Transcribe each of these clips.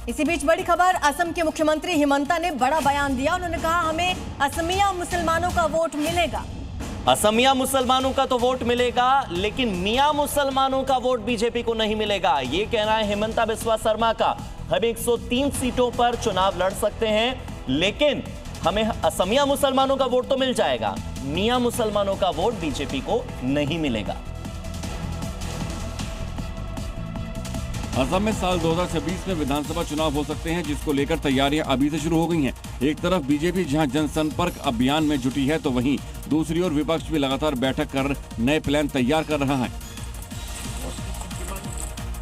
इसी बीच बड़ी खबर, असम के मुख्यमंत्री हिमंता ने बड़ा बयान दिया। उन्होंने कहा हमें असमिया मुसलमानों का वोट मिलेगा। असमिया मुसलमानों का तो वोट मिलेगा, लेकिन मियां मुसलमानों का वोट बीजेपी को नहीं मिलेगा, ये कहना है हिमंता बिस्वा शर्मा का। हम 103 सीटों पर चुनाव लड़ सकते हैं, लेकिन हमें असमिया मुसलमानों का वोट तो मिल जाएगा, मियां मुसलमानों का वोट बीजेपी को नहीं मिलेगा। असम में साल 2026 में विधानसभा चुनाव हो सकते हैं, जिसको लेकर तैयारियां अभी से शुरू हो गई हैं। एक तरफ बीजेपी जहां जनसंपर्क अभियान में जुटी है, तो वहीं दूसरी ओर विपक्ष भी लगातार बैठक कर नए प्लान तैयार कर रहा है।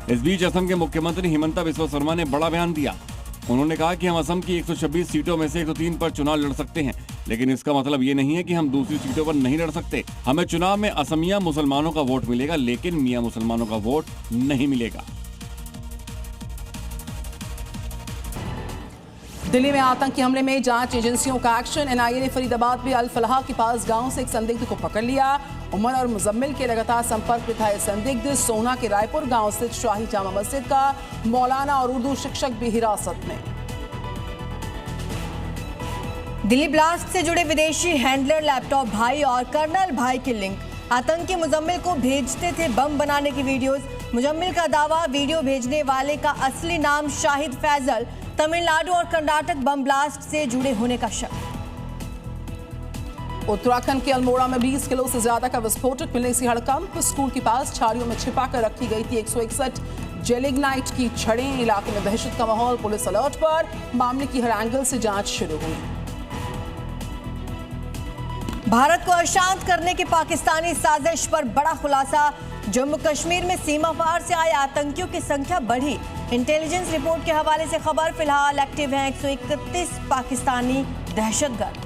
इस बीच असम के मुख्यमंत्री हिमंता बिस्वा शर्मा ने बड़ा बयान दिया। उन्होंने कहा कि हम असम की 126 सीटों में से 103 पर चुनाव लड़ सकते हैं, लेकिन इसका मतलब ये नहीं है कि हम दूसरी सीटों पर नहीं लड़ सकते। हमें चुनाव में असमिया मुसलमानों का वोट मिलेगा, लेकिन मियां मुसलमानों का वोट नहीं मिलेगा। दिल्ली में आतंकी हमले में जांच एजेंसियों का एक्शन। एनआईए ने फरीदाबाद में अल फलाह के पास गांव से एक संदिग्ध को पकड़ लिया। उमर और मुजम्मिल के लगातार संपर्क में था यह संदिग्ध। सोना के रायपुर गांव स्थित शाही जामा मस्जिद का मौलाना और उर्दू शिक्षक भी हिरासत में। दिल्ली ब्लास्ट से जुड़े विदेशी हैंडलर लैपटॉप भाई और कर्नल भाई के लिंक। आतंकी मुजम्मिल को भेजते थे बम बनाने की वीडियोस। मुजम्मिल का दावा, वीडियो भेजने वाले का असली नाम शाहिद फैजल, तमिलनाडु और कर्नाटक बम ब्लास्ट से जुड़े होने का शक। उत्तराखंड के अल्मोड़ा में 20 किलो से ज्यादा का विस्फोटक मिलने से हड़कंप। स्कूल के पास छाड़ियों में छिपा कर रखी गई थी 161 जेलिग्नाइट की छड़ें। इलाके में दहशत का माहौल, पुलिस अलर्ट पर। मामले की हर एंगल से जांच शुरू हुई। भारत को अशांत करने की पाकिस्तानी साजिश पर बड़ा खुलासा। जम्मू कश्मीर में सीमा पार से आए आतंकियों की संख्या बढ़ी। इंटेलिजेंस रिपोर्ट के हवाले से खबर, फिलहाल एक्टिव हैं 131 पाकिस्तानी दहशतगर्द।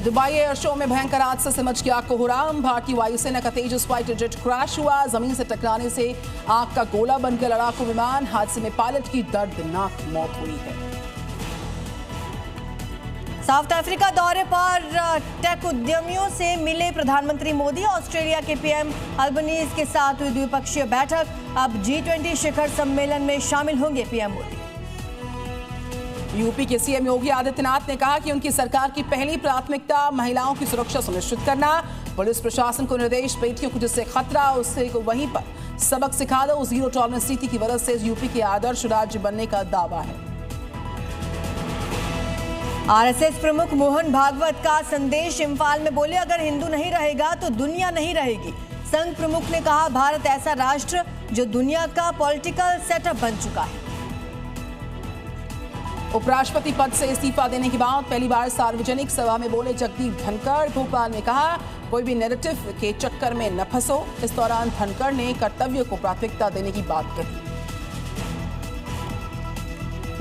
दुबई एयर शो में भयंकर हादसे से मच गया कोहराम। भारतीय वायुसेना का तेजस फाइटर जेट क्रैश हुआ। जमीन से टकराने से आग का गोला बनकर लड़ाकू विमान। हादसे में पायलट की दर्दनाक मौत हुई है। साउथ अफ्रीका दौरे पर टेक उद्यमियों से मिले प्रधानमंत्री मोदी। ऑस्ट्रेलिया के पीएम अल्बनीज के साथ हुई द्विपक्षीय बैठक। अब G20 शिखर सम्मेलन में शामिल होंगे पीएम मोदी। यूपी के सीएम योगी आदित्यनाथ ने कहा कि उनकी सरकार की पहली प्राथमिकता महिलाओं की सुरक्षा सुनिश्चित करना। पुलिस प्रशासन को निर्देश, बेटियों को जिससे खतरा उससे को वहीं पर सबक सिखा दो। जीरो टॉलरेंस नीति की वजह से यूपी के आदर्श राज्य बनने का दावा है। आरएसएस प्रमुख मोहन भागवत का संदेश। इम्फाल में बोले, अगर हिंदू नहीं रहेगा तो दुनिया नहीं रहेगी। संघ प्रमुख ने कहा, भारत ऐसा राष्ट्र जो दुनिया का पॉलिटिकल सेटअप बन चुका है। उपराष्ट्रपति पद से इस्तीफा देने के बाद पहली बार सार्वजनिक सभा में बोले जगदीप धनखड़। भोपाल में कहा, कोई भी नैरेटिव के चक्कर में न फंसो। इस दौरान धनखड़ ने कर्तव्य को प्राथमिकता देने की बात कही।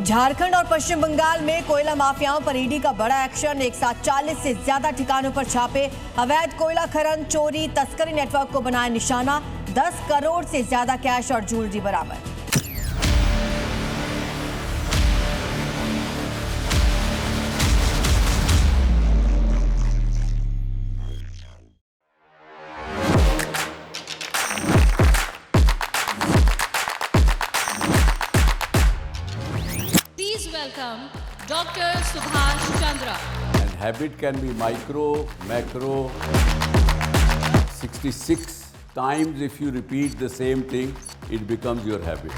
झारखंड और पश्चिम बंगाल में कोयला माफियाओं पर ईडी का बड़ा एक्शन। एक साथ 40 से ज्यादा ठिकानों पर छापे। अवैध कोयला खनन, चोरी, तस्करी नेटवर्क को बनाया निशाना। 10 करोड़ से ज्यादा कैश और ज्वेलरी बरामद। Welcome Dr. Subhash Chandra. And habit can be micro, macro, 66 times if you repeat the same thing, it becomes your habit.